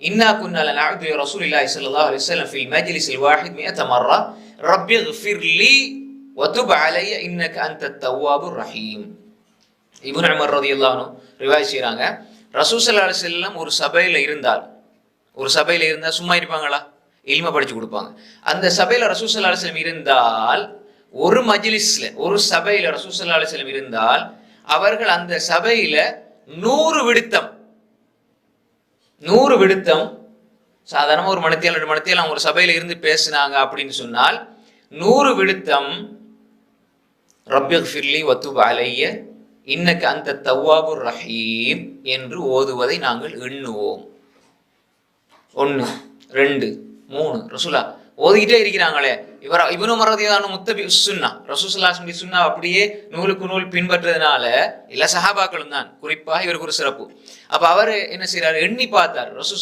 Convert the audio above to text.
இன்னா குன்னா லனஅுது ரசூலில்லாஹி ஸல்லல்லாஹு அலைஹி வஸல்லம் ஃபில் மஜ்லிஸில் வாஹித் 100 மர்ரா ரப்பிக்ஃபிர்லி வதுப் அலைய இன்னக அன்தத் தவ்வாபுர் ரஹீம். இப்னு உமர் ரலியல்லாஹு அன்ஹு ரிவாயத் செய்றாங்க, ரசூல் ஸல்லல்லாஹு அலைஹி வஸல்லம் ஒரு சபையில இருந்தால் சும்மா இருப்பாங்களா? இல்ம படிச்சு கொடுப்பாங்க. அந்த சபையில ரசூல் ஸல்லல்லாஹு அலைஹி வஸல்லம் இருந்தால், ஒரு மஜ்லிஸ்ல ஒரு சபையில ரசூல் ஸல்லல்லாஹு அலைஹி வஸல்லம் இருந்தால் அவர்கள் அந்த சபையில 100 விடுத்தம் சாதாரணமாக ஒரு மணித்தியால் 2 மணித்தியால் அவங்க ஒரு சபையில இருந்து பேசினாங்க அப்படின்னு சொன்னால் 100 விடுத்தம் ரப்பிக்ஃபிர்லி வதுப் அலைய இன்னக அன்தத் தவ்வாபுர் ரஹீம் என்று ஓதுவதை நாங்கள் எண்ணுவோம். 1 2 3 ரசூலா ஓதிக்கிட்டே இருக்கிறாங்களே. இப்னு உமர் ரலியல்லாஹு அன்ஹு முத்தபி சுன்னா, ரசூல் ஸல்லல்லாஹு அலைஹி வஸல்லம் சுன்னா அப்படியே நூலுக்கு நூல் பின்பற்றதுனால எல்லா சஹாபாக்களும் தான், குறிப்பாக இவருக்கு ஒரு சிறப்பு. அப்ப அவர் என்ன செய்யறாரு, எண்ணி பார்த்தார். ரசூல்